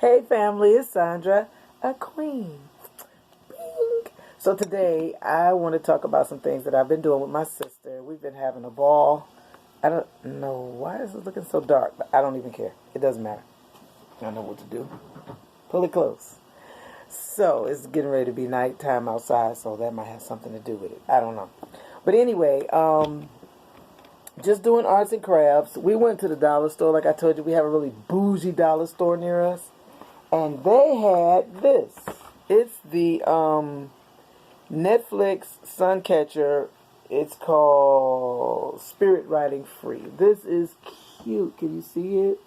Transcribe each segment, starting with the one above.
Hey family, it's Sandra, a queen. Bing. So today I want to talk about some things that I've been doing with my sister. We've been having a ball. I don't know why is it looking so dark, but I don't even care. It doesn't matter. I know what to do. Pull it close. So it's getting ready to be nighttime outside, so that might have something to do with it. I don't know. But anyway, just doing arts and crafts. We went to the dollar store. Like I told you, we have a really bougie dollar store near us. And they had this. It's the Netflix Suncatcher. It's called Spirit Riding Free. This is cute. Can you see it?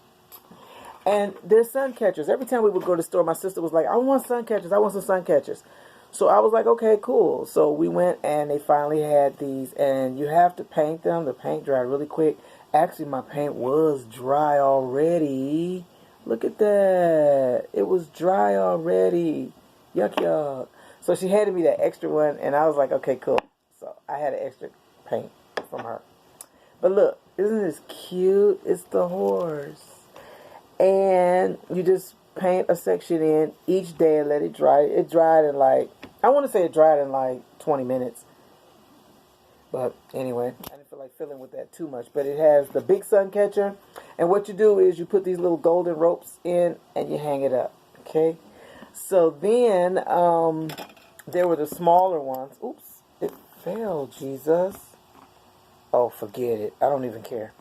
And they're sun catchers. Every time we would go to the store, my sister was like, I want sun catchers. I want some sun catchers. So I was like, okay, cool. So we went and they finally had these. And you have to paint them. The paint dried really quick. Actually, my paint was dry already. Look at that. It was dry already. Yuck, yuck. So she handed me that extra one, and I was like, okay, cool. So I had an extra paint from her. But look, isn't this cute? It's the horse. And you just paint a section in each day and let it dry. It dried in like, I want to say it dried in like 20 minutes. But anyway, I didn't feel like filling with that too much. But it has the big sun catcher. And what you do is you put these little golden ropes in and you hang it up. Okay? So then there were the smaller ones. Oops, it fell, Jesus. Oh, forget it. I don't even care.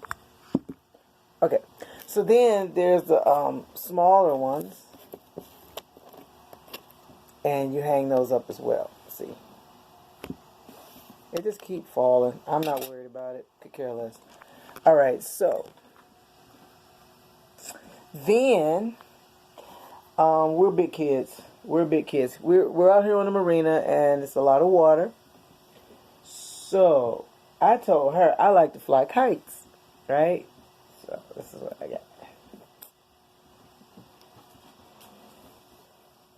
Okay. So then there's the smaller ones. And you hang those up as well. See? They just keep falling. I'm not worried about it. Could care less. Alright, so then we're big kids. We're big kids. We're out here on the marina and it's a lot of water. So I told her I like to fly kites. Right? So this is what I got.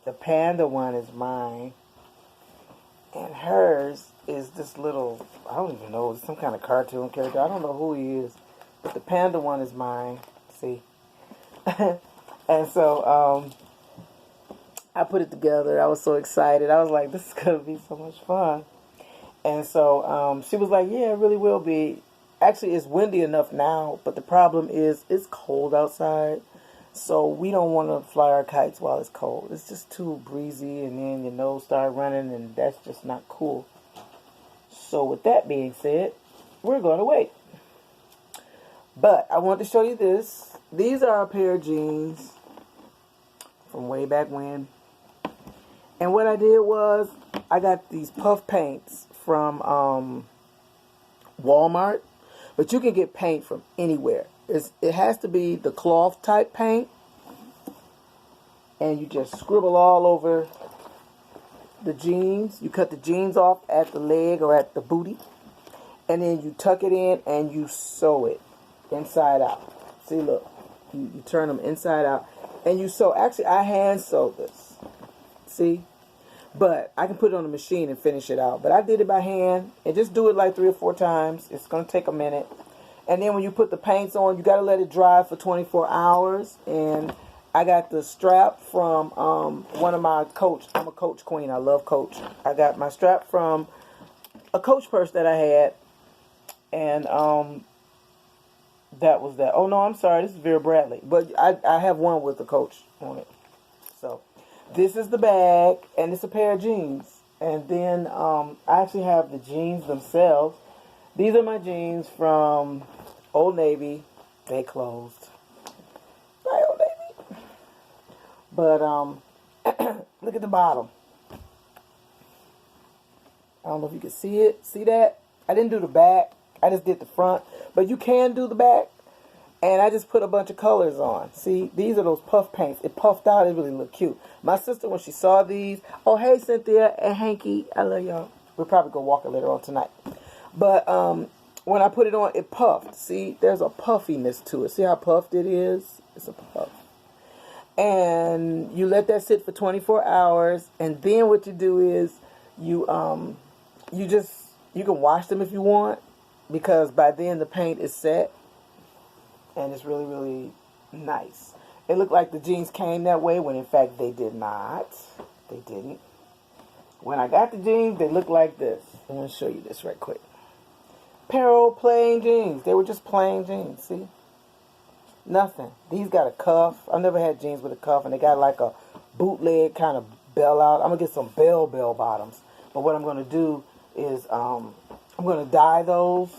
The panda one is mine. And hers is this little, I don't even know, some kind of cartoon character. I don't know who he is. But the panda one is mine. See? And so I put it together. I was so excited. I was like, this is going to be so much fun. And so she was like, yeah, it really will be. Actually, it's windy enough now. But the problem is it's cold outside. So we don't want to fly our kites while it's cold. It's just too breezy, and then your nose start running, and that's just not cool. So with that being said, we're going to wait. But I want to show you this. These are a pair of jeans from way back when. And what I did was I got these puff paints from Walmart. But you can get paint from anywhere. It has to be the cloth type paint. And you just scribble all over the jeans. You cut the jeans off at the leg or at the booty. And then you tuck it in and you sew it inside out. See, look. You turn them inside out. And you sew. Actually, I hand sewed this. See? But I can put it on the machine and finish it out. But I did it by hand. And just do it like 3 or 4 times. It's going to take a minute. And then when you put the paints on, you got to let it dry for 24 hours. And I got the strap from one of my Coach. I'm a Coach queen. I love Coach. I got my strap from a Coach purse that I had. And that was that. Oh, no, I'm sorry. This is Vera Bradley. But I have one with the Coach on it. So this is the bag. And it's a pair of jeans. And then I actually have the jeans themselves. These are my jeans from Old Navy. They closed. Bye, Old Navy. But look at the bottom. I don't know if you can see it. See that? I didn't do the back. I just did the front. But you can do the back. And I just put a bunch of colors on. See? These are those puff paints. It puffed out. It really looked cute. My sister, when she saw these. Oh, hey, Cynthia and Hanky. I love y'all. We'll probably go walking later on tonight. But when I put it on, it puffed. See, there's a puffiness to it. See how puffed it is? It's a puff. And you let that sit for 24 hours. And then what you do is you can wash them if you want. Because by then the paint is set. And it's really, really nice. It looked like the jeans came that way when in fact they did not. They didn't. When I got the jeans, they looked like this. I'm going to show you this right quick. Pair plain jeans. They were just plain jeans, see? Nothing. These got a cuff. I've never had jeans with a cuff, and they got like a bootleg kind of bell out. I'm going to get some bell bottoms. But what I'm going to do is I'm going to dye those.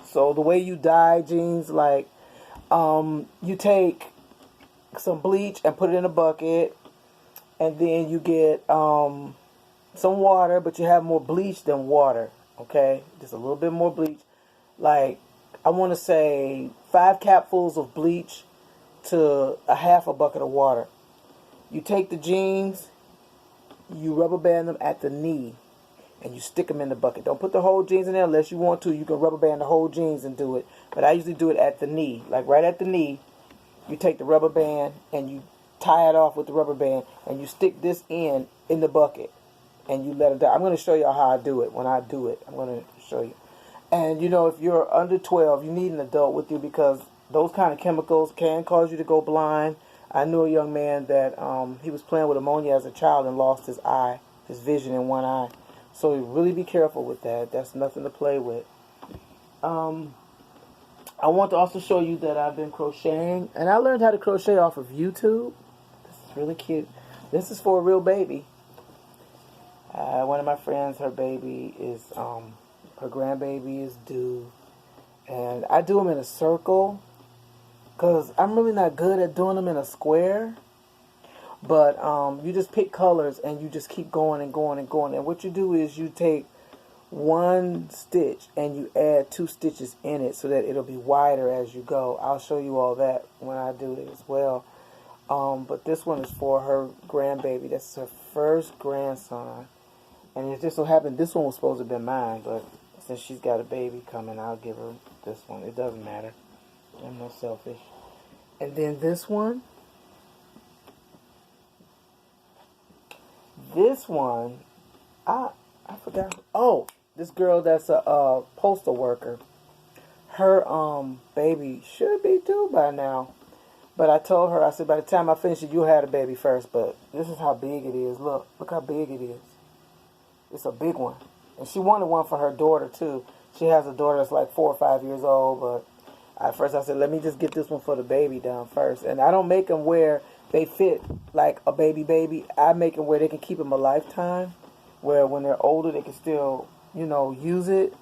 So the way you dye jeans, like you take some bleach and put it in a bucket, and then you get some water, but you have more bleach than water, okay? Just a little bit more bleach. Like, I want to say 5 capfuls of bleach to a half a bucket of water. You take the jeans, you rubber band them at the knee, and you stick them in the bucket. Don't put the whole jeans in there unless you want to. You can rubber band the whole jeans and do it. But I usually do it at the knee. Like right at the knee, you take the rubber band and you tie it off with the rubber band, and you stick this in the bucket, and you let it down. I'm going to show you how I do it. When I do it, I'm going to show you. And, you know, if you're under 12, you need an adult with you because those kind of chemicals can cause you to go blind. I knew a young man that he was playing with ammonia as a child and lost his eye, his vision in one eye. So really be careful with that. That's nothing to play with. I want to also show you that I've been crocheting. And I learned how to crochet off of YouTube. This is really cute. This is for a real baby. One of my friends, her baby is, her grandbaby is due. And I do them in a circle because I'm really not good at doing them in a square. But you just pick colors and you just keep going and going and going. And what you do is you take one stitch and you add 2 stitches in it so that it'll be wider as you go. I'll show you all that when I do it as well. But this one is for her grandbaby. That's her first grandson. And it just so happened this one was supposed to have been mine, but since she's got a baby coming, I'll give her this one. It doesn't matter. I'm not selfish. And then this one. This one, I forgot. Oh, this girl that's a postal worker. Her baby should be due by now. But I told her, I said, by the time I finish it, you'll have a baby first. But this is how big it is. Look how big it is. It's a big one. And she wanted one for her daughter, too. She has a daughter that's like 4 or 5 years old. But at first I said, let me just get this one for the baby done first. And I don't make them where they fit like a baby. I make them where they can keep them a lifetime. Where when they're older, they can still, you know, use it.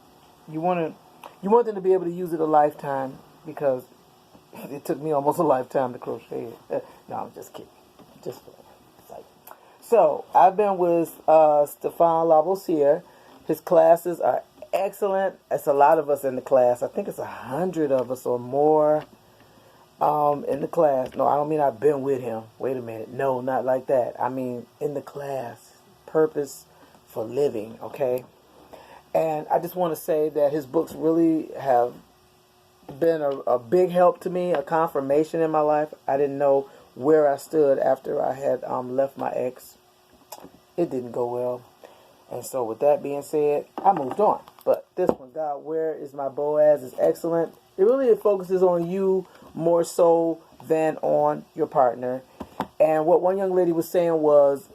You want them to be able to use it a lifetime because it took me almost a lifetime to crochet it. No, I'm just kidding. Just kidding. So, I've been with Stefan Lavoisier. His classes are excellent. It's a lot of us in the class. I think it's 100 of us or more in the class. No, I don't mean I've been with him. Wait a minute. No, not like that. I mean in the class. Purpose for living, okay? And I just want to say that his books really have been a big help to me, a confirmation in my life. I didn't know where I stood after I had left my ex. It didn't go well. And so with that being said, I moved on. But this one, God, Where Is My Boaz, is excellent. It really focuses on you more so than on your partner. And what one young lady was saying was,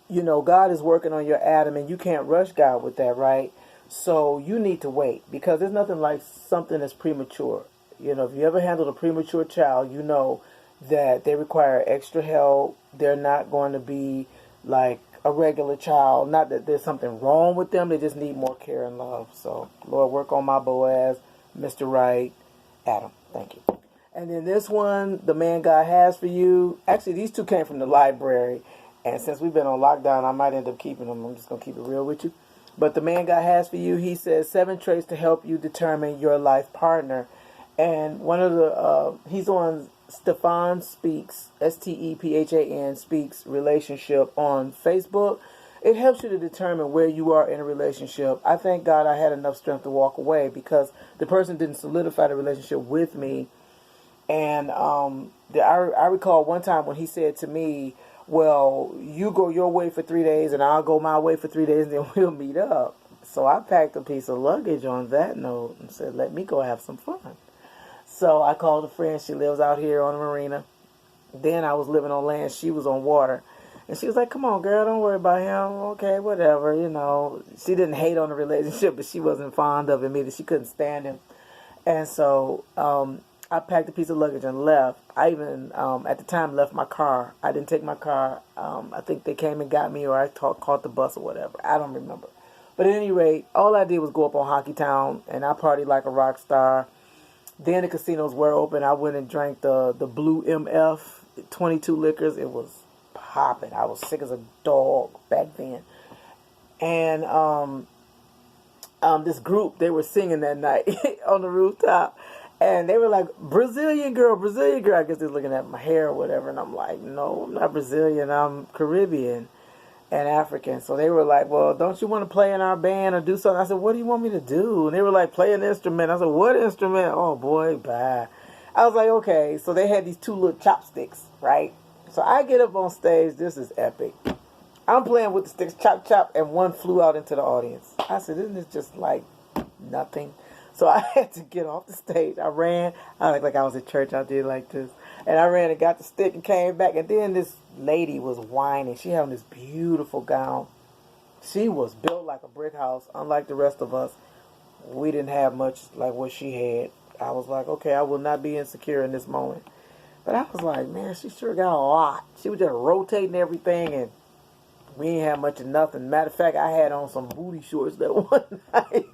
you know, God is working on your Adam and you can't rush God with that, right? So you need to wait because there's nothing like something that's premature. You know, if you ever handled a premature child, you know that they require extra help. They're not going to be like a regular child. Not that there's something wrong with them. They just need more care and love. So, Lord, work on my Boaz, Mr. Right, Adam. Thank you. And then this one, The Man God Has for You. Actually, these two came from the library. And since we've been on lockdown, I might end up keeping them. I'm just going to keep it real with you. But The Man God Has for You, he says 7 traits to help you determine your life partner. And one of the, he's on Stefan Speaks, Stephan Speaks Relationship on Facebook. It helps you to determine where you are in a relationship. I thank God I had enough strength to walk away because the person didn't solidify the relationship with me. And I recall one time when he said to me, well, you go your way for 3 days and I'll go my way for 3 days and then we'll meet up. So I packed a piece of luggage on that note and said, let me go have some fun. So I called a friend. She lives out here on the marina. Then I was living on land. She was on water. And she was like, come on, girl, don't worry about him. Okay, whatever, you know. She didn't hate on the relationship, but she wasn't fond of him either. She couldn't stand him. And so I packed a piece of luggage and left. I even, at the time, left my car. I didn't take my car. I think they came and got me, or I caught the bus or whatever. I don't remember. But at any rate, all I did was go up on Hockey Town, and I partied like a rock star. Then the casinos were open. I went and drank the Blue MF, 22 liquors. It was popping. I was sick as a dog back then. And this group, they were singing that night on the rooftop. And they were like, Brazilian girl. I guess they're looking at my hair or whatever. And I'm like, no, I'm not Brazilian. I'm Caribbean and African. So they were like, well, don't you want to play in our band or do something? I said, what do you want me to do? And they were like, play an instrument. I said, what instrument? Oh, boy, bye. I was like, okay. So they had these two little chopsticks, right? So I get up on stage. This is epic. I'm playing with the sticks, chop, chop, and one flew out into the audience. I said, isn't this just like nothing? So I had to get off the stage. I ran. I looked like I was at church. I did like this. And I ran and got the stick and came back. And then this lady was whining. She had this beautiful gown. She was built like a brick house. Unlike the rest of us, we didn't have much like what she had. I was like, okay, I will not be insecure in this moment. But I was like, man, she sure got a lot. She was just rotating everything, and we ain't have much of nothing. Matter of fact, I had on some booty shorts that one night.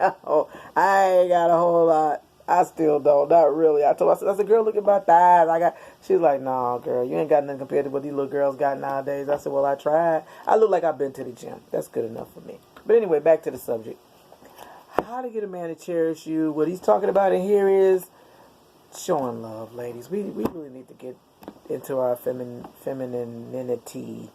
I ain't got a whole lot. I still don't. Not really. I told her, I said, girl, look at my thighs. She was like, no, girl, you ain't got nothing compared to what these little girls got nowadays. I said, well, I tried. I look like I've been to the gym. That's good enough for me. But anyway, back to the subject. How to get a man to cherish you. What he's talking about in here is showing love, ladies. We really need to get into our femininity.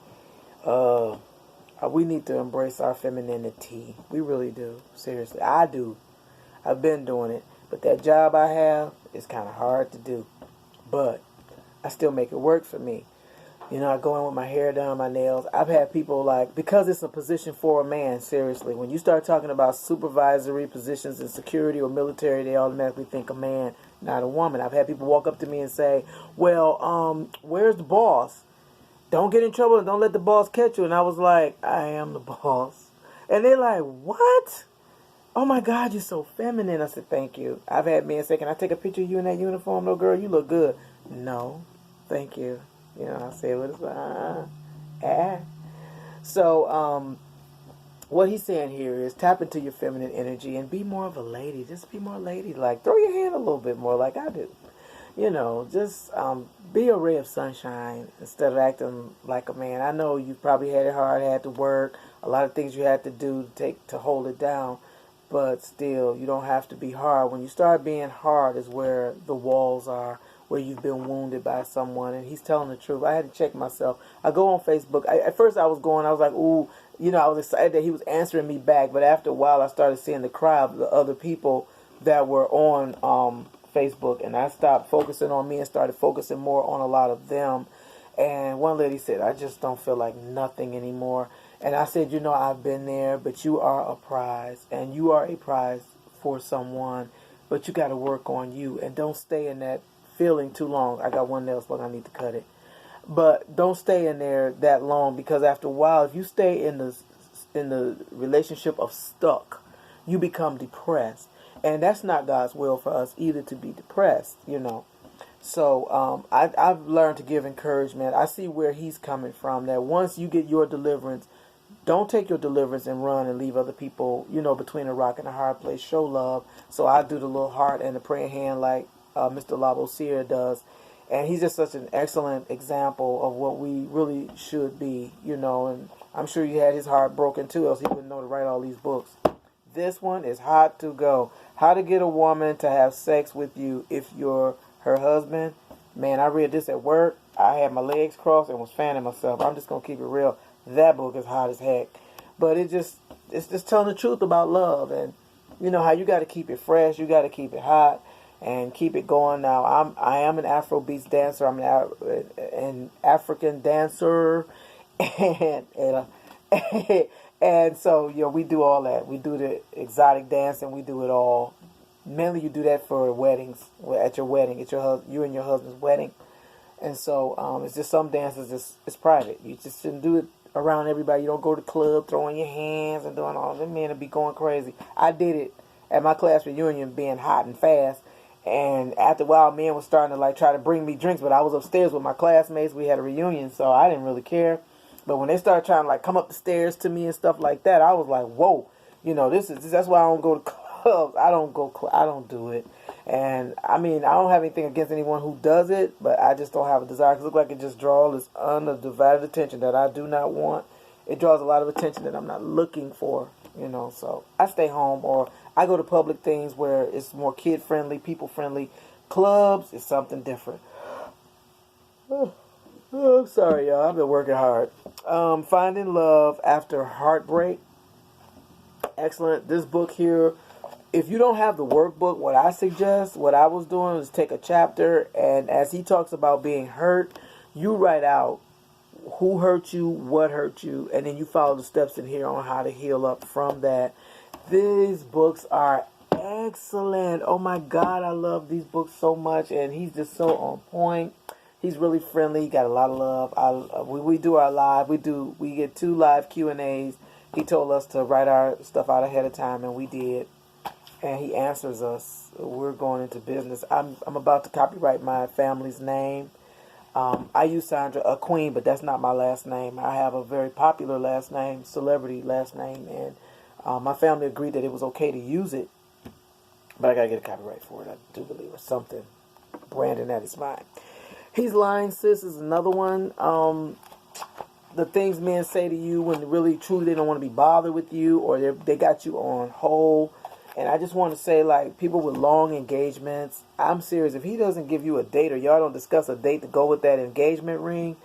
We need to embrace our femininity. We really do. Seriously. I do. I've been doing it. But that job I have is kind of hard to do. But I still make it work for me. You know, I go in with my hair done, my nails. I've had people like, because it's a position for a man, seriously. When you start talking about supervisory positions in security or military, they automatically think a man, not a woman. I've had people walk up to me and say, well, where's the boss? Don't get in trouble and don't let the boss catch you. And I was like, I am the boss. And they're like, what? Oh my God, you're so feminine. I said, thank you. I've had men say, can I take a picture of you in that uniform? No, girl, you look good. No, thank you. You know, I say, what is So, what he's saying here is tap into your feminine energy and be more of a lady. Just be more ladylike. Throw your hand a little bit more like I do. You know, just be a ray of sunshine instead of acting like a man. I know you probably had it hard, had to work, a lot of things you had to do to hold it down. But still, you don't have to be hard. When you start being hard is where the walls are, where you've been wounded by someone. And he's telling the truth. I had to check myself. I go on Facebook. At first I was like, ooh, you know, I was excited that he was answering me back. But after a while, I started seeing the crowd of the other people that were on Facebook. And I stopped focusing on me and started focusing more on a lot of them. And one lady said, I just don't feel like nothing anymore. And I said, you know, I've been there, but you are a prize. And you are a prize for someone. But you got to work on you. And don't stay in that feeling too long. I got one nail plug. I need to cut it. But don't stay in there that long, because after a while, if you stay in the relationship of stuck, you become depressed. And that's not God's will for us either, to be depressed, you know. So I've learned to give encouragement. I see where he's coming from, that once you get your deliverance, don't take your deliverance and run and leave other people, you know, between a rock and a hard place. Show love. So I do the little heart and the praying hand like Mr. Labosier does. And he's just such an excellent example of what we really should be, you know. And I'm sure you had his heart broken too, else he wouldn't know to write all these books. This one is hot to go. How to get a woman to have sex with you if you're her husband. Man, I read this at work. I had my legs crossed and was fanning myself. I'm just going to keep it real. That book is hot as heck. But it's just telling the truth about love. And you know how you got to keep it fresh. You got to keep it hot and keep it going. Now, I am an Afrobeats dancer. I'm an African dancer. And so, you know, we do all that. We do the exotic dance and we do it all. Mainly you do that for weddings, at your wedding, you and your husband's wedding. And so it's just some dances, it's private. You just shouldn't do it around everybody. You don't go to the club throwing your hands and doing all that. Men will be going crazy. I did it at my class reunion, being hot and fast. And after a while, men was starting to like try to bring me drinks, but I was upstairs with my classmates. We had a reunion, so I didn't really care. But when they started trying to like come up the stairs to me and stuff like that, I was like, whoa, you know, that's why I don't go to clubs. I don't do it. And I mean, I don't have anything against anyone who does it, but I just don't have a desire. 'Cause it looks like it just draws this undivided attention that I do not want. It draws a lot of attention that I'm not looking for, you know. So I stay home, or I go to public things where it's more kid friendly, people friendly. Clubs is something different. Oh, I'm sorry, y'all. I've been working hard. Finding Love After Heartbreak. Excellent. This book here, if you don't have the workbook, what I suggest, what I was doing was take a chapter, and as he talks about being hurt, you write out who hurt you, what hurt you, and then you follow the steps in here on how to heal up from that. These books are excellent. Oh my God, I love these books so much, and he's just so on point. He's really friendly. He got a lot of love. We do our live. We get 2 live Q&As. He told us to write our stuff out ahead of time, and we did. And he answers us. We're going into business. I'm about to copyright my family's name. I use Sandra, a queen, but that's not my last name. I have a very popular last name, celebrity last name, and my family agreed that it was okay to use it, but I gotta get a copyright for it. I do believe, or something. Branding that is mine. He's Lying Sis is another one. The things men say to you when really truly they don't want to be bothered with you, or they got you on hold. And I just want to say, like, people with long engagements, I'm serious. If he doesn't give you a date, or y'all don't discuss a date to go with that engagement ring,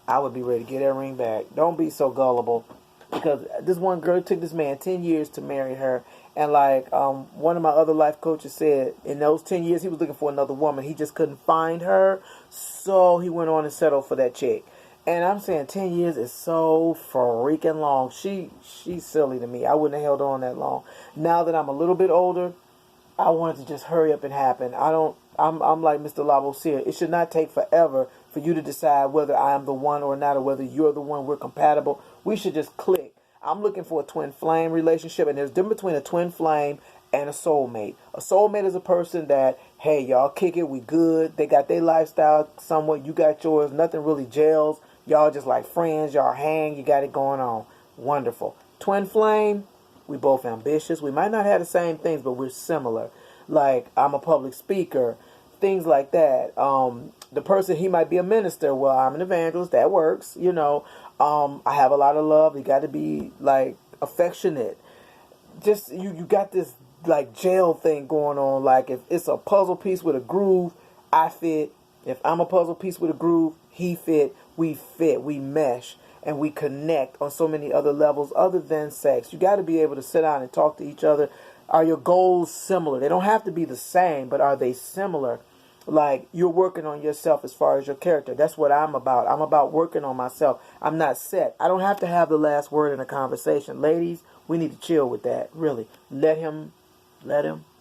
I would be ready to get that ring back. Don't be so gullible. Because this one girl, it took this man 10 years to marry her. And like one of my other life coaches said, in those 10 years, he was looking for another woman. He just couldn't find her. So he went on and settled for that chick. And I'm saying 10 years is so freaking long. She's silly to me. I wouldn't have held on that long. Now that I'm a little bit older, I want it to just hurry up and happen. I'm like Mr. Lavoisier. It should not take forever for you to decide whether I am the one or not, or whether you're the one, we're compatible. We should just click. I'm looking for a twin flame relationship, and there's a difference between a twin flame and a soulmate. A soulmate is a person that, hey, y'all kick it, we good. They got their lifestyle somewhat, you got yours. Nothing really gels. Y'all just like friends, y'all hang, you got it going on. Wonderful. Twin flame, we both ambitious. We might not have the same things, but we're similar. Like, I'm a public speaker, things like that. The person, he might be a minister. Well, I'm an evangelist. That works, you know. I have a lot of love. You got to be, like, affectionate. Just, you got this, like, jail thing going on. Like, if it's a puzzle piece with a groove, I fit. If I'm a puzzle piece with a groove, he fit, we mesh, and we connect on so many other levels other than sex. You got to be able to sit down and talk to each other. Are your goals similar? They don't have to be the same, but are they similar? Like, you're working on yourself as far as your character. That's what I'm about. I'm about working on myself. I'm not set. I don't have to have the last word in a conversation. Ladies, we need to chill with that, really. Let him.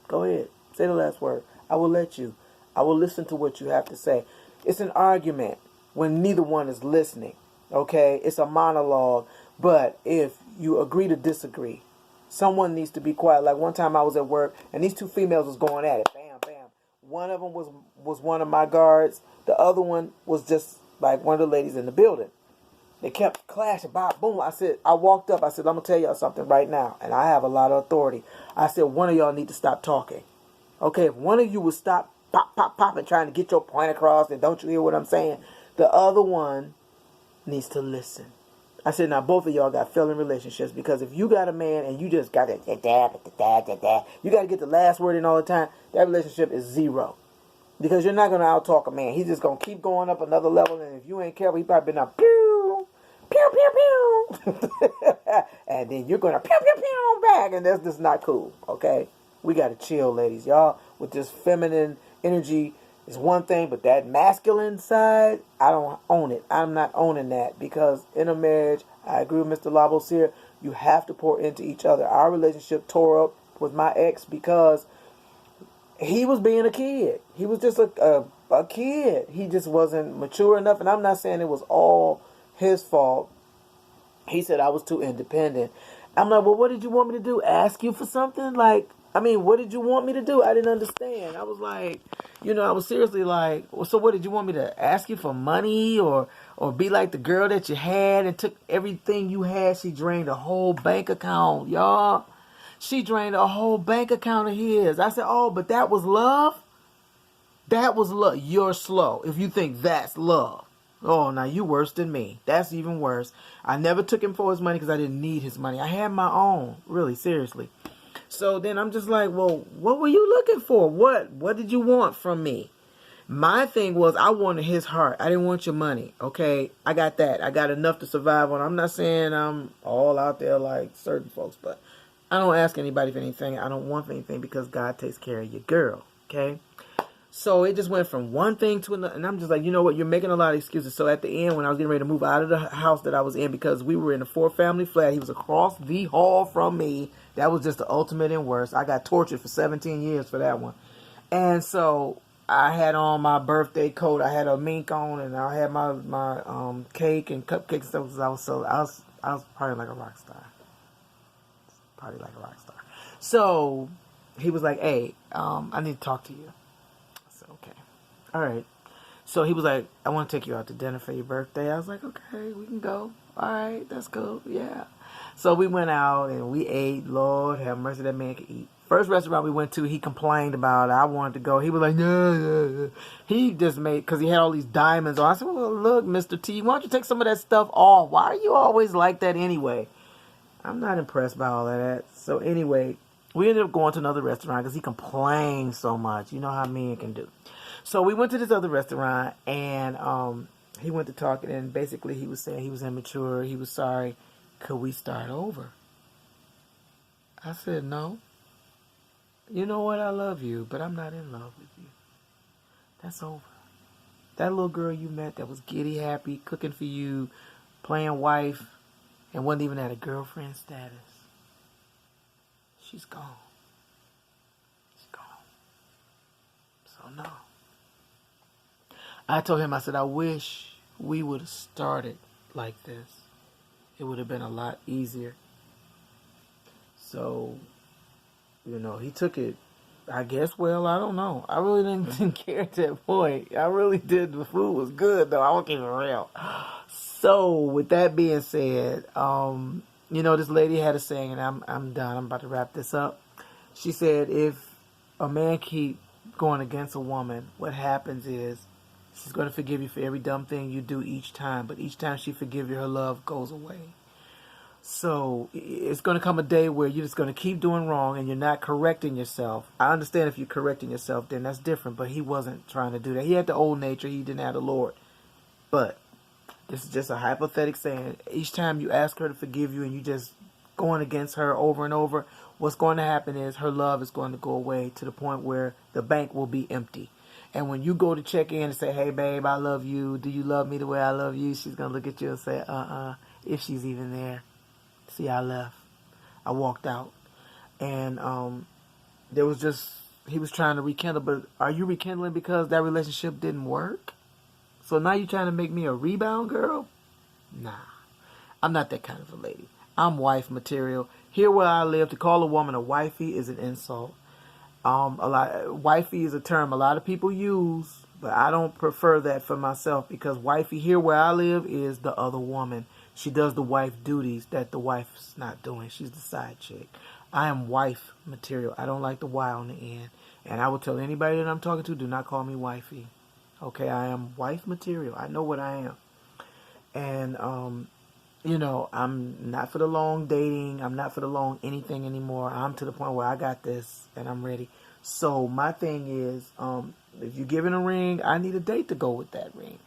Go ahead. Say the last word. I will let you. I will listen to what you have to say. It's an argument when neither one is listening, okay? It's a monologue, but if you agree to disagree, someone needs to be quiet. Like one time I was at work, and these 2 females was going at it. Bam, bam. One of them was one of my guards. The other one was just like one of the ladies in the building. They kept clashing, bop, boom. I walked up. I said, I'm going to tell y'all something right now, and I have a lot of authority. I said, one of y'all need to stop talking. Okay, if one of you would stop pop, and trying to get your point across, and don't you hear what I'm saying? The other one needs to listen. I said, now both of y'all got failing relationships, because if you got a man and you just got to you got to get the last word in all the time, that relationship is 0. Because you're not going to out-talk a man. He's just going to keep going up another level, and if you ain't careful, he probably been up, pew, pew, pew, pew. And then you're going to pew, pew, pew back, and that's just not cool, okay? We got to chill, ladies. Y'all, with this feminine energy is one thing, but that masculine side, I don't own it. I'm not owning that, because in a marriage, I agree with Mr. Lavoisier, you have to pour into each other. Our relationship tore up with my ex because he was being a kid. He was just a a kid. He just wasn't mature enough. And I'm not saying it was all his fault. He said I was too independent. I'm like, well, what did you want me to do? Ask you for something? Like, I mean, what did you want me to do? I didn't understand. I was like, I was seriously like, well, so what did you want me to ask you for money or be like the girl that you had and took everything you had? She drained a whole bank account, y'all. She drained a whole bank account of his. I said, oh, but that was love? That was love. You're slow if you think that's love. Oh, now you worse than me. That's even worse. I never took him for his money because I didn't need his money. I had my own. Really, seriously. So then I'm just like, well, what were you looking for? What did you want from me? My thing was I wanted his heart. I didn't want your money. Okay, I got that. I got enough to survive on. I'm not saying I'm all out there like certain folks, but I don't ask anybody for anything. I don't want for anything because God takes care of your girl. Okay. So it just went from one thing to another. And I'm just like, you know what? You're making a lot of excuses. So at the end, when I was getting ready to move out of the house that I was in, because we were in a 4-family flat, he was across the hall from me. That was just the ultimate and worst. I got tortured for 17 years for that one. And so I had on my birthday coat. I had a mink on, and I had my cake and cupcakes and stuff. I was probably like a rock star. So he was like, hey, I need to talk to you. Okay. All right. So he was like, I want to take you out to dinner for your birthday. I was like, okay, we can go. All right, that's cool. Yeah. So we went out and we ate. Lord have mercy, that man could eat. First restaurant we went to, he complained about it. I wanted to go. He was like, no. He just made, because he had all these diamonds on. I said, well, look, Mr. T, why don't you take some of that stuff off? Why are you always like that anyway? I'm not impressed by all of that. So anyway, we ended up going to another restaurant because he complained so much. You know how men can do. So we went to this other restaurant, and he went to talking, and basically he was saying he was immature. He was sorry. Could we start over? I said, no. You know what? I love you, but I'm not in love with you. That's over. That little girl you met that was giddy happy, cooking for you, playing wife, and wasn't even at a girlfriend status. She's gone. She's gone. So no. I told him, I said, I wish we would have started like this. It would have been a lot easier. So, he took it, I guess, well, I don't know. I really didn't care at that point. I really did. The food was good, though. I won't keep it real. So, with that being said, this lady had a saying, and I'm done. I'm about to wrap this up. She said, if a man keep going against a woman, what happens is she's going to forgive you for every dumb thing you do each time. But each time she forgives you, her love goes away. So it's going to come a day where you're just going to keep doing wrong and you're not correcting yourself. I understand if you're correcting yourself, then that's different. But he wasn't trying to do that. He had the old nature. He didn't have the Lord. But this is just a hypothetical saying. Each time you ask her to forgive you and you just going against her over and over, what's going to happen is her love is going to go away to the point where the bank will be empty. And when you go to check in and say, hey, babe, I love you. Do you love me the way I love you? She's going to look at you and say, if she's even there. See, I left. I walked out. And there was just, he was trying to rekindle. But are you rekindling because that relationship didn't work? So now you're trying to make me a rebound girl? Nah. I'm not that kind of a lady. I'm wife material. Here where I live, to call a woman a wifey is an insult. Wifey is a term a lot of people use, but I don't prefer that for myself because wifey here where I live is the other woman. She does the wife duties that the wife's not doing. She's the side chick. I am wife material. I don't like the Y on the end. And I will tell anybody that I'm talking to, do not call me wifey. Okay, I am wife material. I know what I am. And, I'm not for the long dating. I'm not for the long anything anymore. I'm to the point where I got this and I'm ready. So my thing is, if you're giving a ring, I need a date to go with that ring.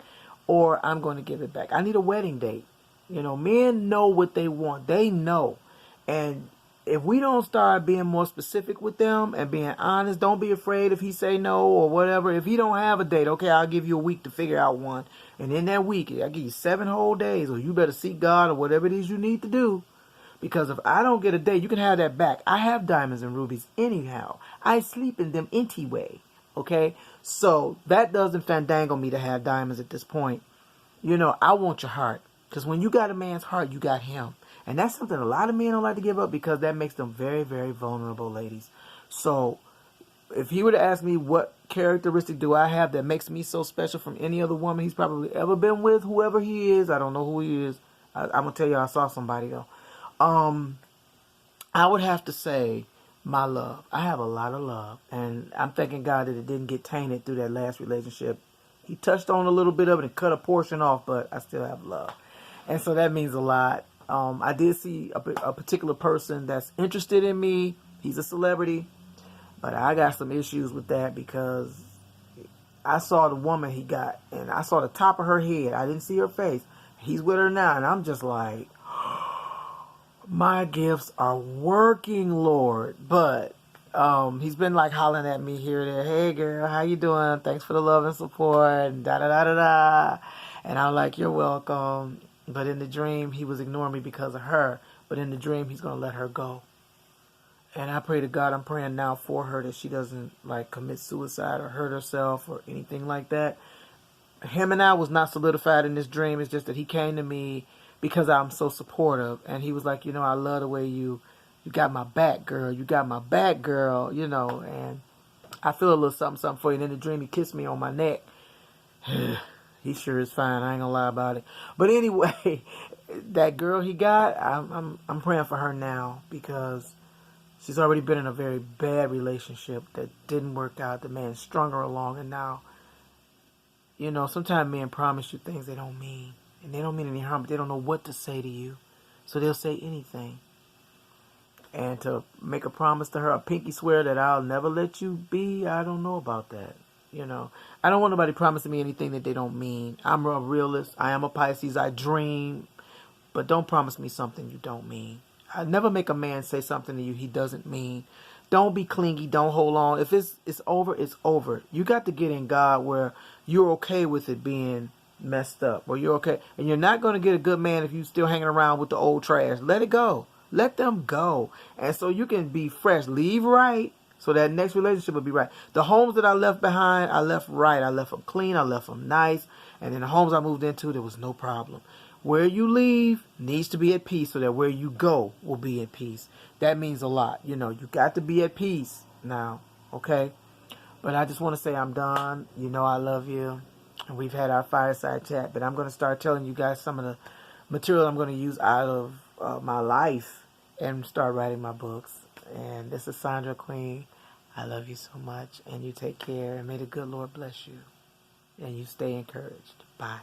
Or I'm going to give it back. I need a wedding date. Men know what they want. They know. And if we don't start being more specific with them and being honest, don't be afraid if he say no or whatever. If he don't have a date, okay, I'll give you a week to figure out one. And in that week, I'll give you 7 whole days, or you better seek God or whatever it is you need to do. Because if I don't get a date, you can have that back. I have diamonds and rubies anyhow. I sleep in them anyway. Okay? So that doesn't fandangle me to have diamonds at this point. You know, I want your heart. Because when you got a man's heart, you got him. And that's something a lot of men don't like to give up because that makes them very, very vulnerable, ladies. So if he were to ask me what characteristic do I have that makes me so special from any other woman he's probably ever been with, whoever he is, I don't know who he is. I'm going to tell you I saw somebody though. I would have to say my love. I have a lot of love. And I'm thanking God that it didn't get tainted through that last relationship. He touched on a little bit of it and cut a portion off, but I still have love. And so that means a lot. I did see a particular person that's interested in me. He's a celebrity. But I got some issues with that because I saw the woman he got. And I saw the top of her head. I didn't see her face. He's with her now. And I'm just like, my gifts are working, Lord. But he's been like hollering at me here and there. Hey, girl, how you doing? Thanks for the love and support. And da-da-da-da-da. And I'm like, you're welcome. But in the dream, he was ignoring me because of her. But in the dream, he's going to let her go. And I pray to God, I'm praying now for her that she doesn't like commit suicide or hurt herself or anything like that. Him and I was not solidified in this dream. It's just that he came to me because I'm so supportive. And he was like, you know, I love the way you got my back, girl. You got my back, girl, you know. And I feel a little something, something for you. And in the dream, he kissed me on my neck. He sure is fine. I ain't gonna lie about it. But anyway, that girl he got, I'm praying for her now because she's already been in a very bad relationship that didn't work out. The man strung her along, and now, you know, sometimes men promise you things they don't mean. And they don't mean any harm, but they don't know what to say to you. So they'll say anything. And to make a promise to her, a pinky swear that I'll never let you be, I don't know about that. You know, I don't want nobody promising me anything that they don't mean. I'm a realist. I am a Pisces. I dream. But don't promise me something you don't mean. I never make a man say something to you he doesn't mean. Don't be clingy. Don't hold on. If it's over, it's over. You got to get in God where you're okay with it being messed up. Where you're okay. And you're not going to get a good man if you're still hanging around with the old trash. Let it go. Let them go. And so you can be fresh. Leave right. So that next relationship will be right. The homes that I left behind, I left right. I left them clean. I left them nice. And in the homes I moved into, there was no problem. Where you leave needs to be at peace so that where you go will be at peace. That means a lot. You know, you got to be at peace now, okay? But I just want to say I'm done. You know I love you. And we've had our fireside chat. But I'm going to start telling you guys some of the material I'm going to use out of my life and start writing my books. And this is Sandra Queen. I love you so much. And you take care. And may the good Lord bless you. And you stay encouraged. Bye.